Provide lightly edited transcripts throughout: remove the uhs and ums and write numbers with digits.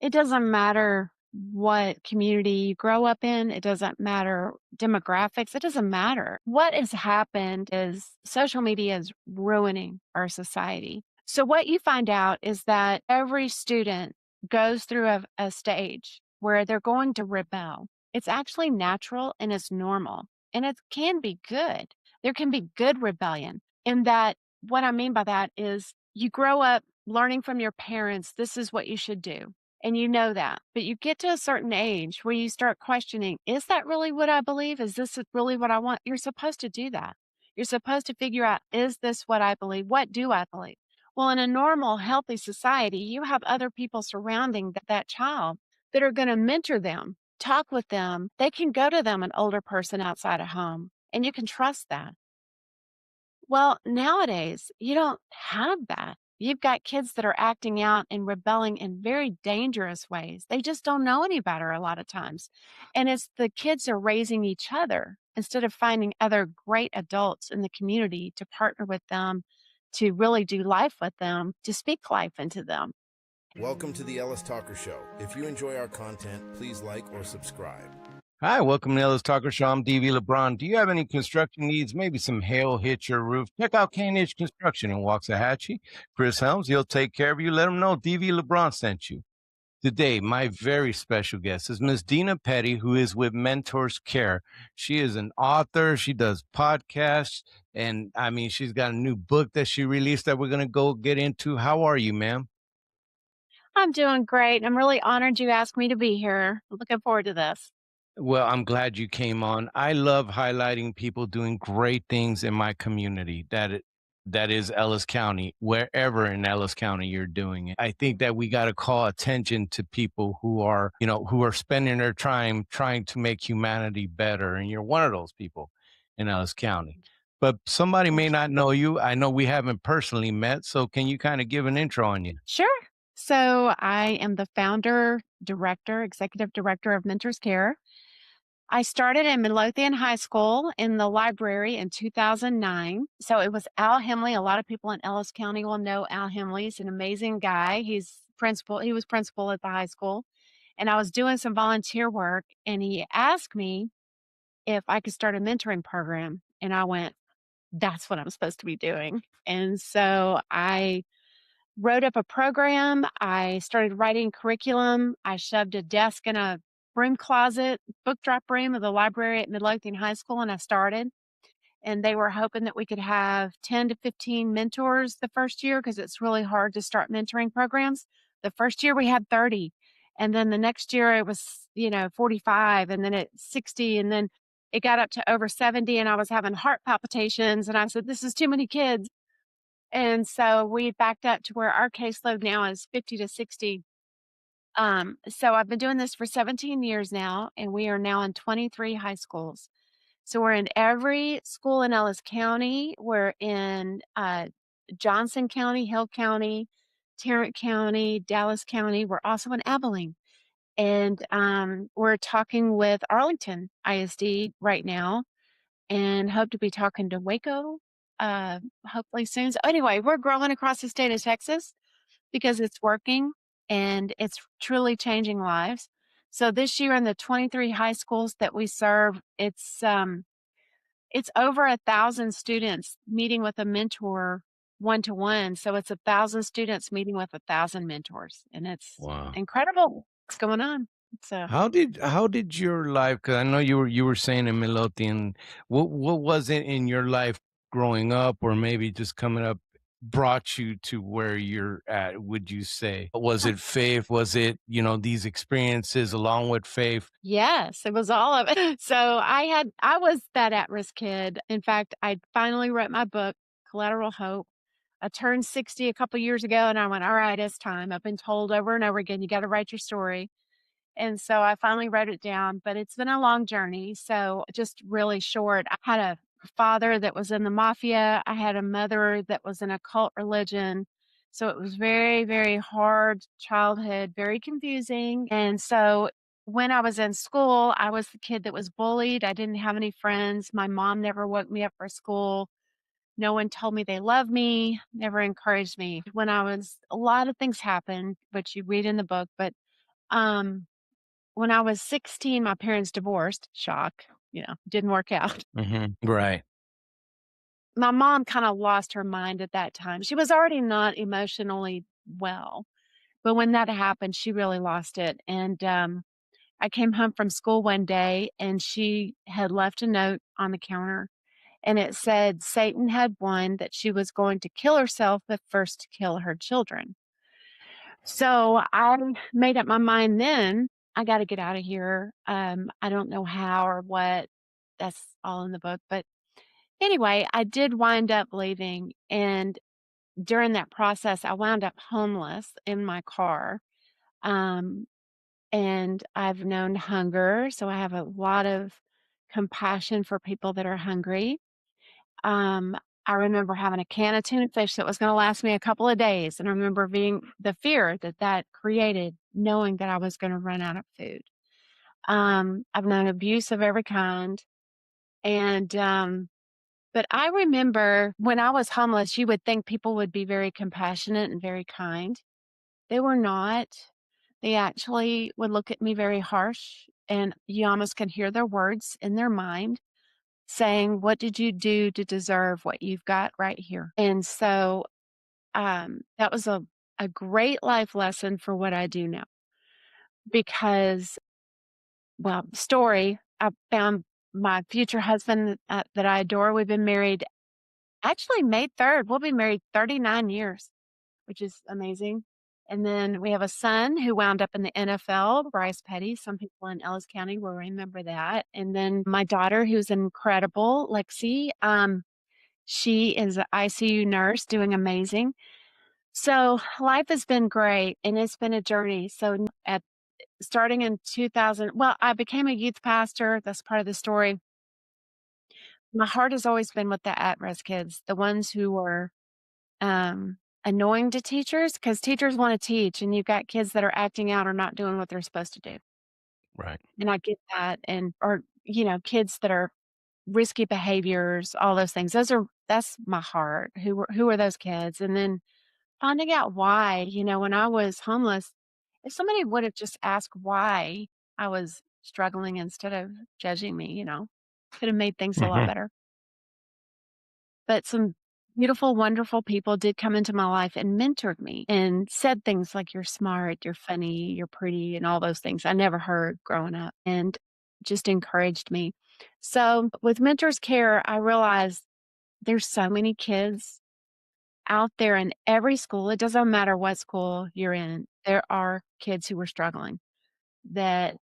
It doesn't matter what community you grow up in. It doesn't matter demographics. It doesn't matter. What has happened is social media is ruining our society. So, what you find out is that every student goes through a stage where they're going to rebel. It's actually natural and it's normal, and it can be good. There can be good rebellion. In that, what I mean by that is you grow up learning from your parents, this is what you should do, and you know that. But you get to a certain age where you start questioning, is that really what I believe? Is this really what I want? You're supposed to do that. You're supposed to figure out, is this what I believe? What do I believe? Well, in a normal, healthy society, you have other people surrounding that child that are going to mentor them, talk with them. They can go to them, an older person outside of home, and you can trust that. Well, nowadays, you don't have that. You've got kids that are acting out and rebelling in very dangerous ways. They just don't know any better a lot of times. And it's the kids are raising each other instead of finding other great adults in the community to partner with them, to really do life with them, to speak life into them. Welcome to the Ellis Talker Show. If you enjoy our content, please like or subscribe. Hi, welcome to Ellis Talker Show. I'm DV LeBron. Do you have any construction needs? Maybe some hail hit your roof? Check out K&H Construction in Waxahachie. Chris Helms, he'll take care of you. Let him know DV LeBron sent you. Today, my very special guest is Miss Dena Petty, who is with Mentors Care. She is an author. She does podcasts. And I mean, she's got a new book that she released that we're going to go get into. How are you, ma'am? I'm doing great. I'm really honored you asked me to be here. Looking forward to this. Well, I'm glad you came on. I love highlighting people doing great things in my community. That is Ellis County, wherever in Ellis County you're doing it. I think that we got to call attention to people who are, who are spending their time trying to make humanity better. And you're one of those people in Ellis County. But somebody may not know you. I know we haven't personally met. So can you kind of give an intro on you? Sure. So I am the founder, director, executive director of Mentors Care. I started in Midlothian High School in the library in 2009. So it was Al Hemley. A lot of people in Ellis County will know Al Hemley. He's an amazing guy. He was principal at the high school. And I was doing some volunteer work and he asked me if I could start a mentoring program. And I went, that's what I'm supposed to be doing. And so I wrote up a program. I started writing curriculum. I shoved a desk in a broom closet, book drop room of the library at Midlothian High School, and I started. And they were hoping that we could have 10 to 15 mentors the first year because it's really hard to start mentoring programs. The first year we had 30. And then the next year it was, 45, and then it 60, and then it got up to over 70, and I was having heart palpitations. And I said, this is too many kids. And so we backed up to where our caseload now is 50 to 60. So I've been doing this for 17 years now, and we are now in 23 high schools. So we're in every school in Ellis County. We're in Johnson County, Hill County, Tarrant County, Dallas County. We're also in Abilene. And we're talking with Arlington ISD right now and hope to be talking to Waco hopefully soon. So anyway, we're growing across the state of Texas because it's working and it's truly changing lives. So this year in the 23 high schools that we serve, it's over 1,000 students meeting with a mentor one-to-one. So it's 1,000 students meeting with 1,000 mentors, and it's Wow. incredible what's going on. So How did your life? Because I know you were saying in Midlothian, what was it in your life growing up, or maybe just coming up, brought you to where you're at? Would you say was it faith? Was it these experiences along with faith? yes, it was all of it. So I was that at-risk kid. In fact, I finally wrote my book, Collateral Hope. I turned 60 a couple years ago and I went, all right, it's time. I've been told over and over again, you got to write your story. And so I finally wrote it down, but it's been a long journey. So just really short. I had a father that was in the mafia. I had a mother that was in a cult religion. So it was very, very hard childhood, very confusing. And so when I was in school, I was the kid that was bullied. I didn't have any friends. My mom never woke me up for school. No one told me they loved me, never encouraged me. When I was, a lot of things happened, which you read in the book, but Um, when I was 16, my parents divorced. Shock, didn't work out. Right. My mom kinda lost her mind at that time. She was already not emotionally well, but when that happened, she really lost it, and, I came home from school one day, and she had left a note on the counter, and it said Satan had won, that she was going to kill herself, but first kill her children. So, I made up my mind then, "I gotta get out of here." I don't know how or what. That's all in the book, but anyway, I did wind up leaving, and during that process, I wound up homeless in my car, um, and I've known hunger, so I have a lot of compassion for people that are hungry. Um, I remember having a can of tuna fish that was gonna last me a couple of days, and I remember being the fear that that created, knowing that I was gonna run out of food. I've known abuse of every kind, and, but I remember when I was homeless, you would think people would be very compassionate and very kind. They were not. They actually would look at me very harsh, and you almost can hear their words in their mind saying, "What did you do to deserve what you've got right here?" And so, that was a great life lesson for what I do now because, well, story, I found my future husband, that I adore. We've been married actually May 3rd, we'll be married 39 years, which is amazing. And then we have a son who wound up in the NFL, Bryce Petty. Some people in Ellis County will remember that. And then my daughter, who's incredible, Lexi. She is an ICU nurse doing amazing. So life has been great and it's been a journey. So at starting in 2000, well, I became a youth pastor. That's part of the story. My heart has always been with the at-risk kids, the ones who were um, annoying to teachers because teachers want to teach, and you've got kids that are acting out or not doing what they're supposed to do. Right. And I get that, and or kids that are risky behaviors, all those things. That's my heart. Who are those kids? And then finding out why. When I was homeless, if somebody would have just asked why I was struggling instead of judging me, could have made things a lot Mhm. better. But some beautiful, wonderful people did come into my life and mentored me and said things like, "You're smart, you're funny, you're pretty," and all those things I never heard growing up and just encouraged me. So with Mentors Care, I realized there's so many kids out there in every school. It doesn't matter what school you're in. There are kids who are struggling that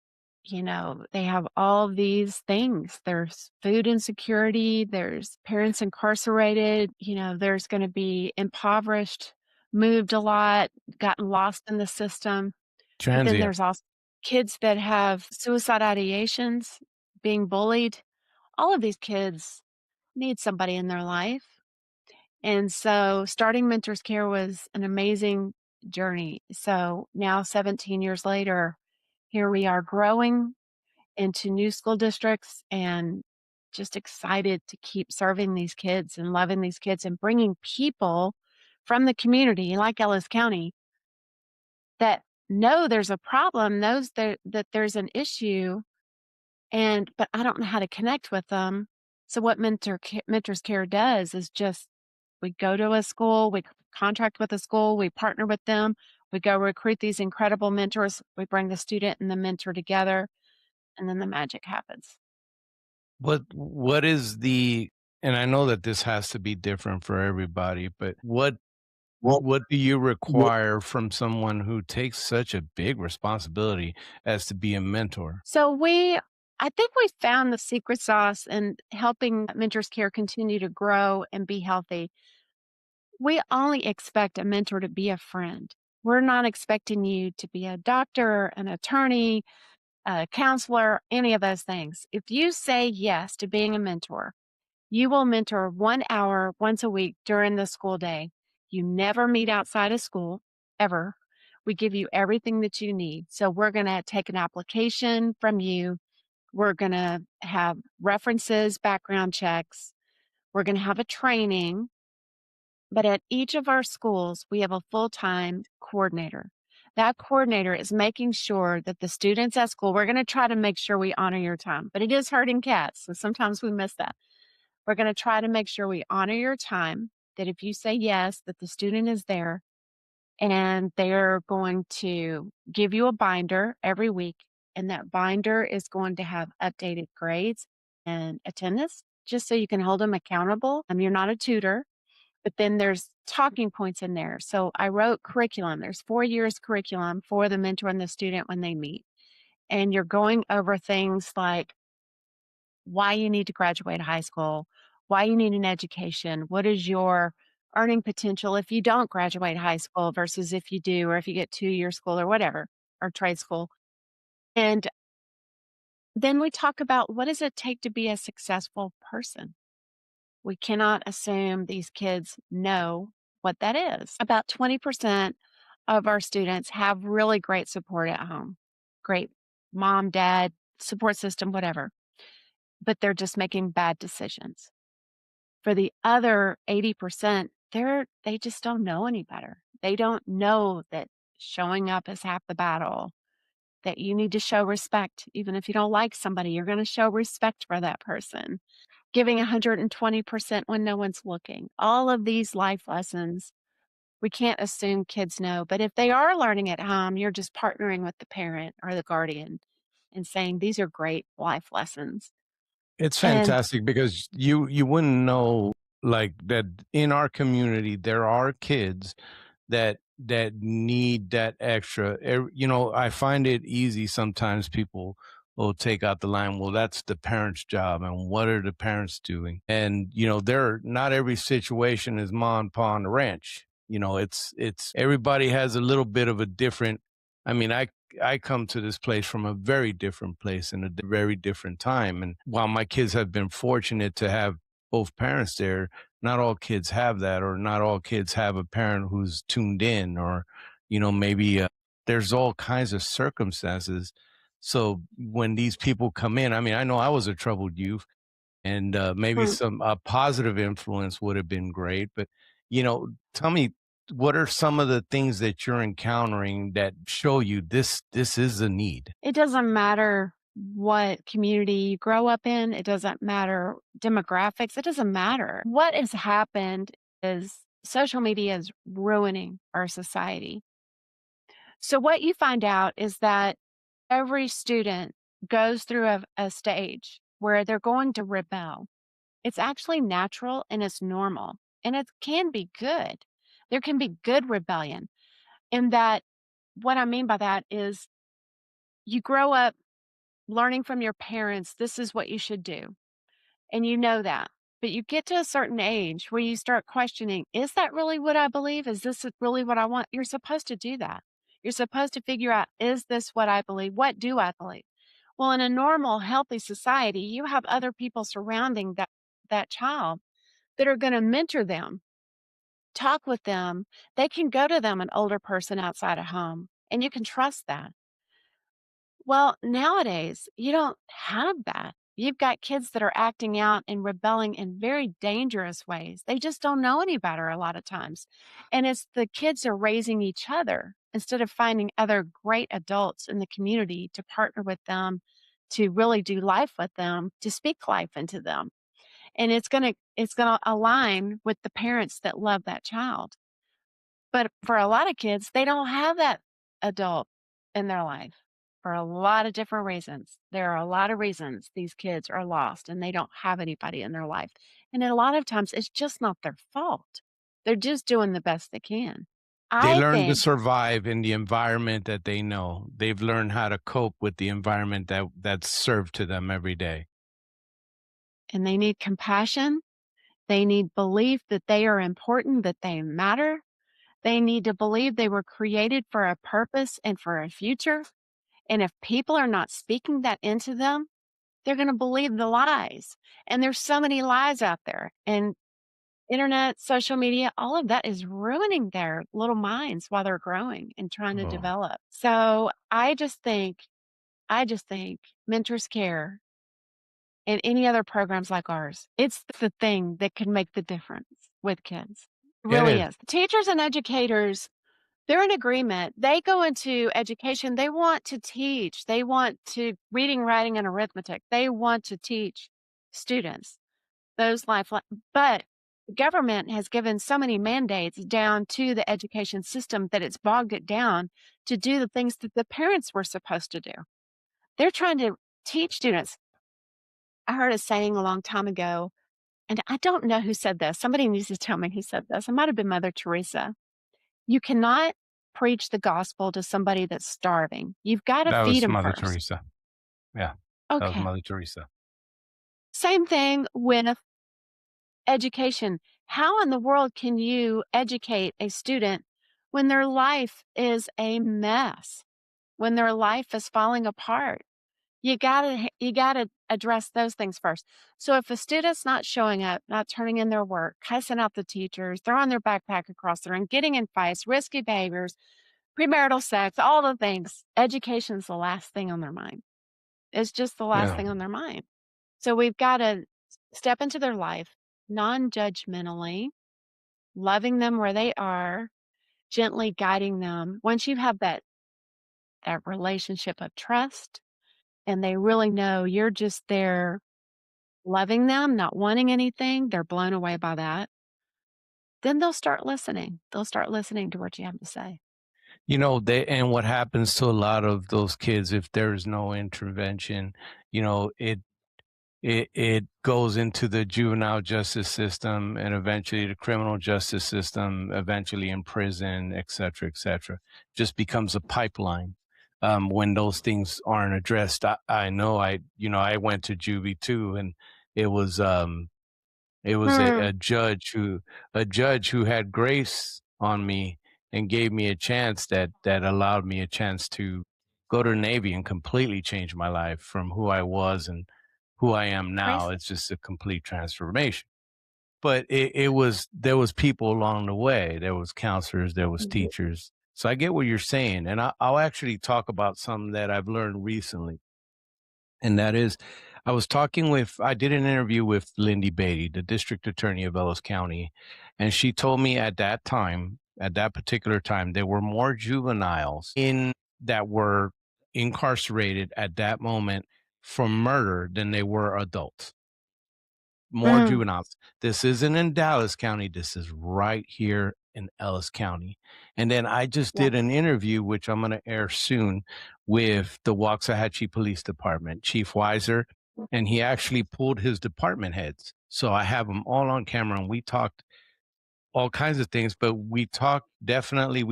they have all these things. There's food insecurity, there's parents incarcerated, there's going to be impoverished, moved a lot, gotten lost in the system. But then Transient. there's also kids that have suicide ideations, being bullied. All of these kids need somebody in their life. And so starting Mentors Care was an amazing journey. So now 17 years later, here we are growing into new school districts and just excited to keep serving these kids and loving these kids and bringing people from the community like Ellis County that know there's a problem, knows that there's an issue, and but I don't know how to connect with them. So what Mentors Care does is just we go to a school, we contract with a school, we partner with them, we go recruit these incredible mentors, we bring the student and the mentor together, and then the magic happens. What is the and I know that this has to be different for everybody, but what do you require from someone who takes such a big responsibility as to be a mentor? So I think we found the secret sauce in helping Mentors Care continue to grow and be healthy. We only expect a mentor to be a friend. We're not expecting you to be a doctor, an attorney, a counselor, any of those things. If you say yes to being a mentor, you will mentor 1 hour once a week during the school day. You never meet outside of school, ever. We give you everything that you need. So we're going to take an application from you. We're going to have references, background checks. We're going to have a training. But at each of our schools, we have a full time coordinator. That coordinator is making sure that the students at school, we're going to try to make sure we honor your time, but it is herding cats. So sometimes we miss that. We're going to try to make sure we honor your time, that if you say yes, that the student is there and they're going to give you a binder every week. And that binder is going to have updated grades and attendance just so you can hold them accountable. You're not a tutor, but then there's talking points in there. So I wrote curriculum. There's 4 years curriculum for the mentor and the student when they meet. And you're going over things like why you need to graduate high school, why you need an education, what is your earning potential if you don't graduate high school versus if you do, or if you get 2 year school or whatever, or trade school. And then we talk about what does it take to be a successful person? We cannot assume these kids know what that is. About 20% of our students have really great support at home, great mom, dad, support system, whatever, but they're just making bad decisions. For the other 80%, they just don't know any better. They don't know that showing up is half the battle, that you need to show respect. Even if you don't like somebody, you're going to show respect for that person. Giving 120% when no one's looking. All of these life lessons, we can't assume kids know, but if they are learning at home, you're just partnering with the parent or the guardian and saying, these are great life lessons. It's And fantastic because you wouldn't know like that in our community there are kids that need that extra. I find it easy sometimes people will take out the line, well, that's the parents' job, and what are the parents doing? And there not every situation is ma and pa on the ranch. It's everybody has a little bit of a different. I mean, I come to this place from a very different place in a very different time. And while my kids have been fortunate to have both parents there, not all kids have that, or not all kids have a parent who's tuned in, or, maybe there's all kinds of circumstances. So when these people come in, I mean, I know I was a troubled youth, and maybe mm, some positive influence would have been great. But, tell me, what are some of the things that you're encountering that show you this is a need? it doesn't matter what community you grow up in, it doesn't matter demographics, it doesn't matter. What has happened is social media is ruining our society. So, what you find out is that every student goes through a stage where they're going to rebel. It's actually natural and it's normal, and it can be good. There can be good rebellion. In that, what I mean by that is you grow up learning from your parents, this is what you should do. And you know that. But you get to a certain age where you start questioning, is that really what I believe? Is this really what I want? You're supposed to do that. You're supposed to figure out, is this what I believe? What do I believe? Well, in a normal, healthy society, you have other people surrounding that child that are going to mentor them, talk with them. They can go to them, an older person outside of home, and you can trust that. Well, nowadays, you don't have that. You've got kids that are acting out and rebelling in very dangerous ways. They just don't know any better a lot of times. And it's the kids are raising each other instead of finding other great adults in the community to partner with them, to really do life with them, to speak life into them. And it's going to align with the parents that love that child. But for a lot of kids, they don't have that adult in their life for a lot of different reasons. There are a lot of reasons these kids are lost and they don't have anybody in their life. And a lot of times it's just not their fault. They're just doing the best they can. They I learn to think, survive in the environment that they know. They've learned how to cope with the environment that's served to them every day. and they need compassion. They need belief that they are important, that they matter. They need to believe they were created for a purpose and for a future. And if people are not speaking that into them, they're gonna believe the lies, and there's so many lies out there, and internet, social media, all of that is ruining their little minds while they're growing and trying to Oh, develop. So, I just think Mentors Care and any other programs like ours, it's the thing that can make the difference with kids. It it really is. is. Teachers and educators, They're in agreement. They go into education. They want to teach. They want to reading, writing, and arithmetic. They want to teach students those but the government has given so many mandates down to the education system that it's bogged it down to do the things that the parents were supposed to do. They're trying to teach students. I heard a saying a long time ago, and I don't know who said this. Somebody needs to tell me who said this. It might have been Mother Teresa. You cannot preach the gospel to somebody that's starving. You've got to That feed was them Mother first. Teresa. Yeah, that was Okay. Mother Teresa. Same thing with education. How in the world can you educate a student when their life is a mess, when their life is falling apart? You gotta address those things first. So if a student's not showing up, not turning in their work, cussing out the teachers, throwing their backpack across the room, getting in fights, risky behaviors, premarital sex, all the things, education's the last thing on their mind. It's just the last Yeah. thing on their mind. So we've gotta step into their life non-judgmentally, loving them where they are, gently guiding them. Once you have that relationship of trust and they really know you're just there loving them, not wanting anything, they're blown away by that, then they'll start listening. They'll start listening to what you have to say. You know, they and what happens to a lot of those kids if there's no intervention, you know, it goes into the juvenile justice system and eventually the criminal justice system, eventually in prison, et cetera, et cetera. Just becomes a pipeline. When those things aren't addressed. I know I went to juvie too, and it was it was Hmm, a judge who had grace on me and gave me a chance that allowed me a chance to go to the Navy and completely change my life from who I was and who I am now. praise It's just a complete transformation. But it was there was people along the way. There was counselors, there was Mhm, teachers. So I get what you're saying, and I'll actually talk about something that I've learned recently, and that is I did an interview with Lindy Beatty, the district attorney of Ellis County, and she told me at that particular time, there were more juveniles in that were incarcerated at that moment for murder than they were adults. More mm, juveniles. This isn't in Dallas County. This is right here in Ellis County. And then I just yeah, did an interview, which I'm going to air soon, with the Waxahachie Police Department, Chief Weiser, and he actually pulled his department heads. So I have them all on camera, and we talked all kinds of things, but we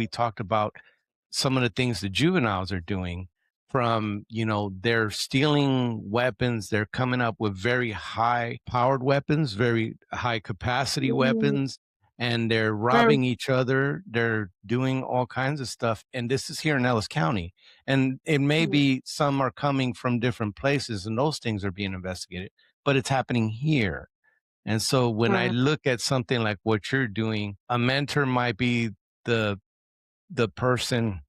talked about some of the things the juveniles are doing from, they're stealing weapons, they're coming up with very high powered weapons, very high capacity mhm, weapons, and they're mm, robbing each other, they're doing all kinds of stuff, and this is here in Ellis County. And it may mhm, be some are coming from different places and those things are being investigated, but it's happening here. And so when I mm, look at something like what you're doing, a mentor might be the the person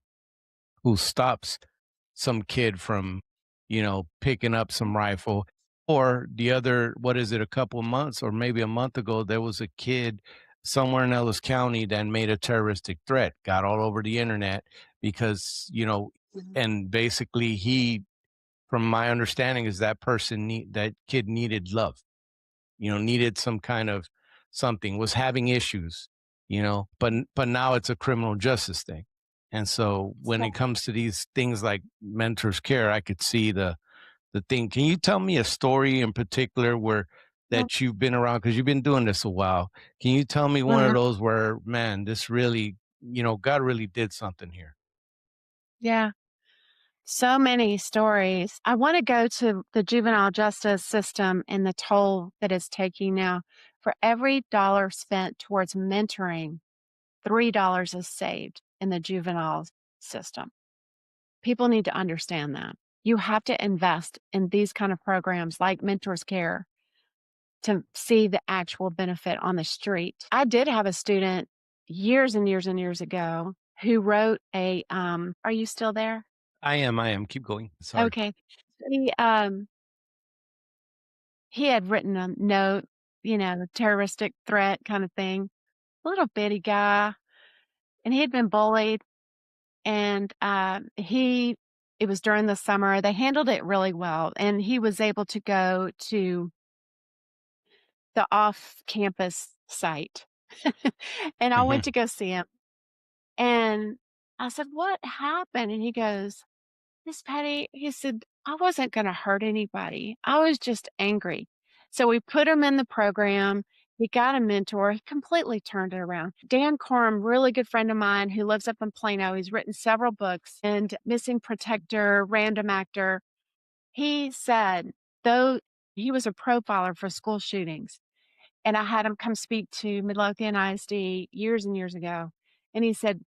who stops some kid from, picking up some rifle. Or the other, what is it, a couple of months or maybe a month ago, there was a kid somewhere in Ellis County that made a terroristic threat, got all over the internet because, mhm, and basically from my understanding is that kid needed love, needed some kind of something, was having issues, but now it's a criminal justice thing. And so when yeah, it comes to these things like mentors care, I could see the thing. Can you tell me a story in particular where mm, that you've been around because you've been doing this a while? Can you tell me one of mhm, those where, man, this really, God really did something here? yeah. So many stories. I wanna go to the juvenile justice system and the toll that it's taking now. For every dollar spent towards mentoring, $3 is saved in the juvenile system. People need to understand that. You have to invest in these kind of programs like Mentors Care to see the actual benefit on the street. I did have a student years and years and years ago who wrote are you still there? I am. Keep going. Sorry. Okay. He, um, he had written a note, terroristic threat kind of thing. Little bitty guy, and he had been bullied. And it was during the summer. They handled it really well. And he was able to go to the off campus site. And I went Mhm. to go see him. And I said, "What happened?" And he goes, "Miss Patty," he said, "I wasn't going to hurt anybody. I was just angry." So we put him in the program. He got a mentor. He completely turned it around. Dan Corum, really good friend of mine who lives up in Plano. He's written several books and Missing Protector, Random Actor. He said, though he was a profiler for school shootings, and I had him come speak to Midlothian ISD years and years ago. And he said,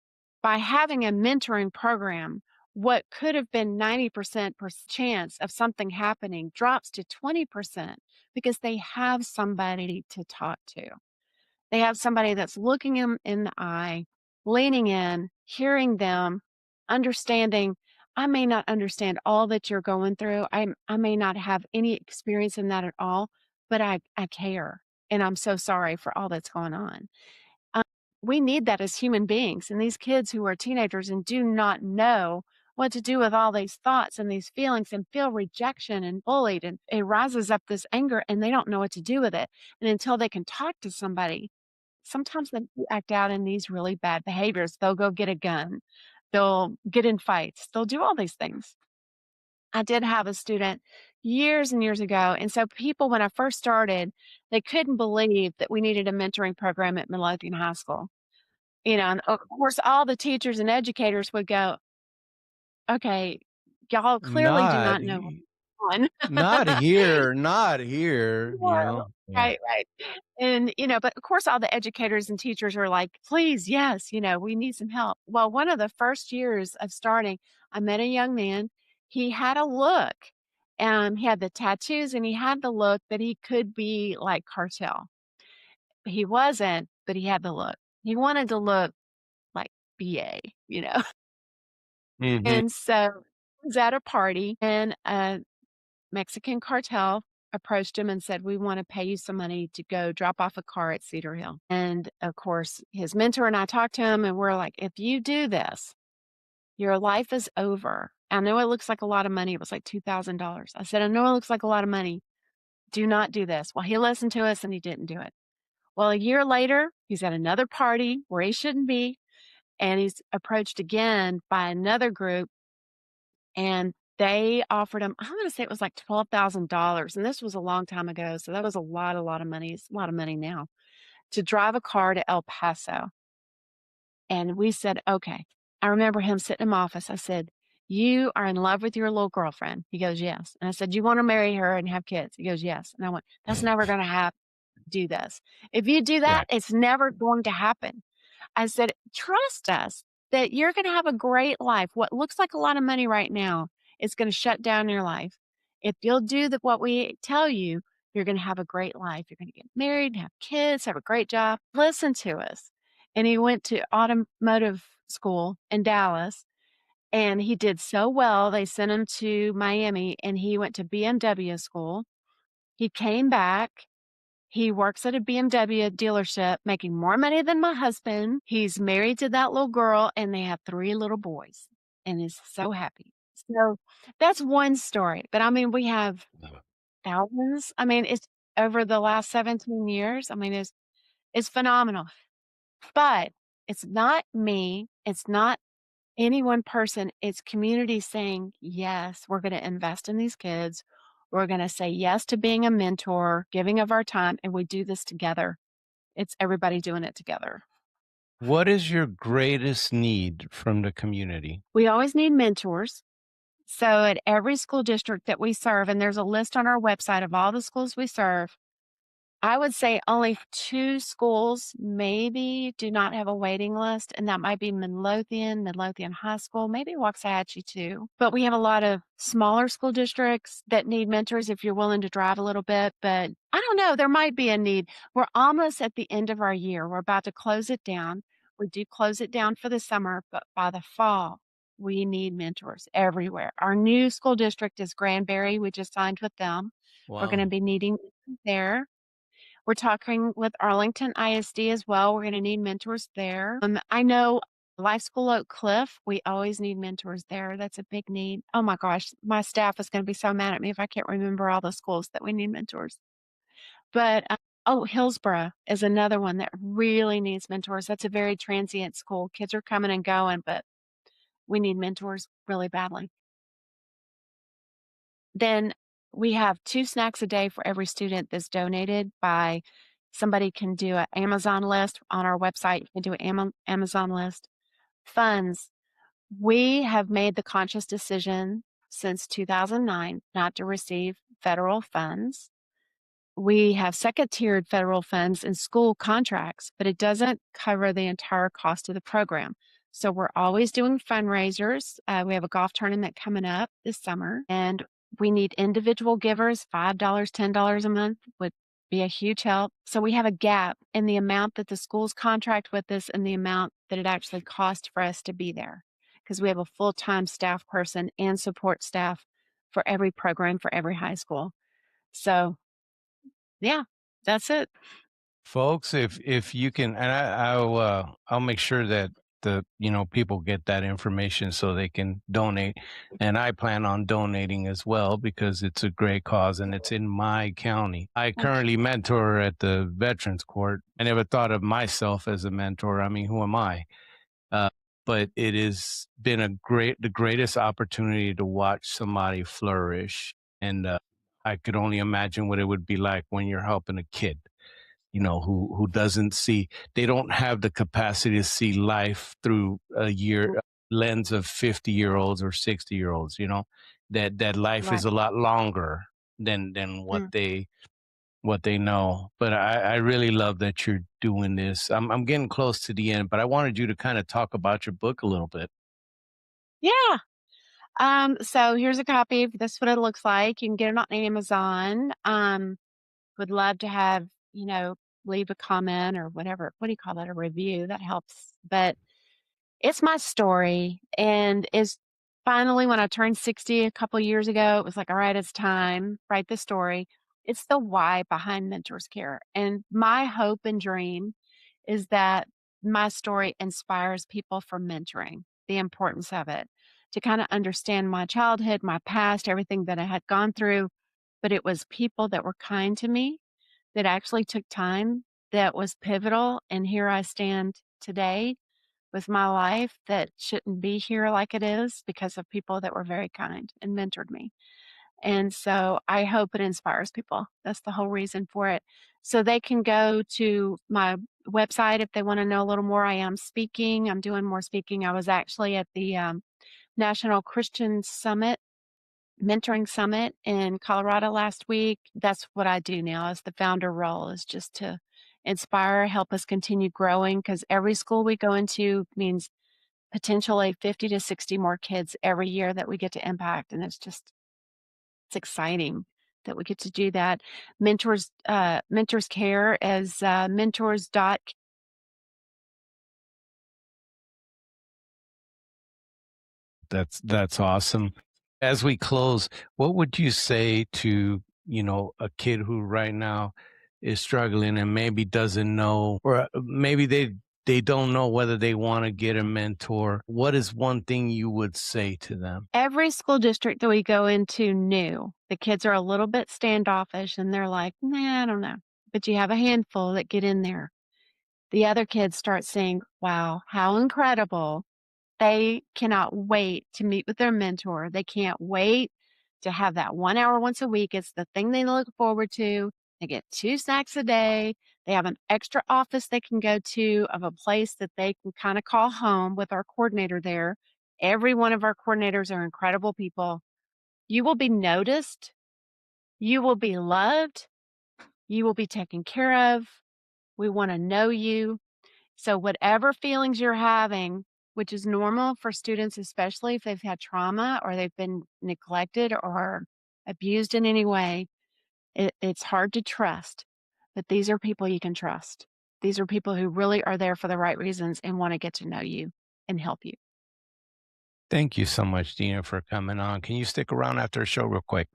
by having a mentoring program, what could have been 90% chance of something happening drops to 20% because they have somebody to talk to. They have somebody that's looking them in the eye, leaning in, hearing them, understanding. I may not understand all that you're going through. I may not have any experience in that at all, but I care. And I'm so sorry for all that's going on. Um, we need that as human beings. And these kids who are teenagers and do not know what to do with all these thoughts and these feelings and feel rejection and bullied, and it rises up this anger and they don't know what to do with it. And until they can talk to somebody, sometimes they do act out in these really bad behaviors. They'll go get a gun. They'll get in fights. They'll do all these things. I did have a student years and years ago. And so people, when I first started, they couldn't believe that we needed a mentoring program at Midlothian High School. And of course, all the teachers and educators would go, okay, y'all clearly do Not not know he what's going not on. here, not here, Well, Yeah. right, right. And but of course, all the educators and teachers are like, please, yes, we need some help. Well, one of the first years of starting, I met a young man. He had a look, and he had the tattoos, and he had the look that he could be like cartel. He wasn't, but he had the look. He wanted to look like BA. Mhm. And so I was at a party, and Mexican cartel approached him and said, "We want to pay you some money to go drop off a car at Cedar Hill." And of course, his mentor and I talked to him, and we're like, "If you do this, your life is over." I know it looks like a lot of money. It was like $2,000. I said, "I know it looks like a lot of money. Do not do this." Well, he listened to us and he didn't do it. Well, a year later, he's at another party where he shouldn't be, and he's approached again by another group, and they offered him, I'm gonna say it was like $12,000, and this was a long time ago, so that was a lot of money. It's a lot of money now, to drive a car to El Paso. And we said, "Okay." I remember him sitting in my office. I said, "You are in love with your little girlfriend?" He goes, "Yes." And I said, "You wanna marry her and have kids?" He goes, "Yes." And I went, "That's never gonna happen. Do this. If you do that, Right. it's never going to happen." I said, "Trust us that you're gonna have a great life. What looks like a lot of money right now is gonna shut down your life. If you'll do what we tell you, you're gonna have a great life. You're gonna get married, have kids, have a great job. Listen to us." And he went to automotive school in Dallas, and he did so well, they sent him to Miami, and he went to BMW school. He came back. He works at a BMW dealership, making more money than my husband. He's married to that little girl, and they have 3 little boys, and is so happy. So, that's one story, but, I mean, we have thousands. I mean, it's over the last 17 years, I mean, it's phenomenal. But it's not me, it's not any one person, it's community saying, "Yes, we're gonna invest in these kids. We're gonna say yes to being a mentor, giving of our time, and we do this together." It's everybody doing it together. What is your greatest need from the community? We always need mentors. So at every school district that we serve, and there's a list on our website of all the schools we serve, I would say only 2 schools maybe do not have a waiting list, and that might be Midlothian High School, maybe Waxahachie too. But we have a lot of smaller school districts that need mentors if you're willing to drive a little bit, but I don't know, there might be a need. We're almost at the end of our year. We're about to close it down. We do close it down for the summer, but by the fall, we need mentors everywhere. Our new school district is Granbury. We just signed with them. We're gonna Wow. be needing there. We're talking with Arlington ISD as well. We're gonna need mentors there. I know Life School Oak Cliff, we always need mentors there. That's a big need. Oh my gosh, my staff is going to be so mad at me if I can't remember all the schools that we need mentors. But oh, Hillsborough is another one that really needs mentors. That's a very transient school. Kids are coming and going, but we need mentors really badly. Then we have 2 snacks a day for every student that's donated by somebody can do an Amazon list on our website. You can do an Amazon list. Funds. We have made the conscious decision since 2009 not to receive federal funds. We have second-tiered federal funds in school contracts, but it doesn't cover the entire cost of the program. So we're always doing fundraisers. We have a golf tournament coming up this summer, and we need individual givers. $5, $10 a month would be a huge help. So we have a gap in the amount that the schools contract with us and the amount that it actually costs for us to be there because we have a full-time staff person and support staff for every program for every high school. So yeah, that's it. Folks, if you can, and I'll make sure that the people get that information so they can donate, and I plan on donating as well because it's a great cause and it's in my county. I currently mentor at the Veterans Court. I never thought of myself as a mentor. I mean, who am I? Uh, but it has been the greatest opportunity to watch somebody flourish, and I could only imagine what it would be like when you're helping a kid who doesn't see, they don't have the capacity to see life through a year lens of 50-year-olds or 60-year-olds, that life is Right. a lot longer than Mm. what they know. But I really love that you're doing this. I'm getting close to the end, but I wanted you to kind of talk about your book a little bit. Yeah. So here's a copy. This is what it looks like. You can get it on Amazon. Would love to have, leave a comment or whatever. What do you call that? A review. That helps. But it's my story, and is finally when I turned 60 a couple years ago, it was like, "All right, it's time, write the story." It's the why behind Mentors Care, and my hope and dream is that my story inspires people for mentoring, the importance of it, to kinda understand my childhood, my past, everything that I had gone through, but it was people that were kind to me, that actually took time, that was pivotal, and here I stand today with my life that shouldn't be here like it is because of people that were very kind and mentored me. And so I hope it inspires people. That's the whole reason for it. So they can go to my website if they want to know a little more. I am speaking. I'm doing more speaking. I was actually at the National Christian Summit, Mentoring Summit in Colorado last week. That's what I do now as the founder role is just to inspire, help us continue growing because every school we go into means potentially 50 to 60 more kids every year that we get to impact, and it's exciting that we get to do that. Mentors Care as, mentors dot That's awesome. As we close, what would you say to, a kid who right now is struggling and maybe doesn't know, or maybe they don't know whether they want to get a mentor? What is one thing you would say to them? every school district that we go into new, the kids are a little bit standoffish, and they're like, "Nah, I don't know." But you have a handful that get in there. The other kids start saying, "Wow, how incredible." They cannot wait to meet with their mentor. They can't wait to have that 1 hour once a week. It's the thing they look forward to. They get 2 snacks a day. They have an extra office they can go to of a place that they can kinda call home with our coordinator there. Every one of our coordinators are incredible people. You will be noticed. You will be loved. You will be taken care of. We wanna know you. So whatever feelings you're having, which is normal for students, especially if they've had trauma or they've been neglected or abused in any way, it's hard to trust. But these are people you can trust. These are people who really are there for the right reasons and want to get to know you and help you. Thank you so much, Dina, for coming on. Can you stick around after the show real quick?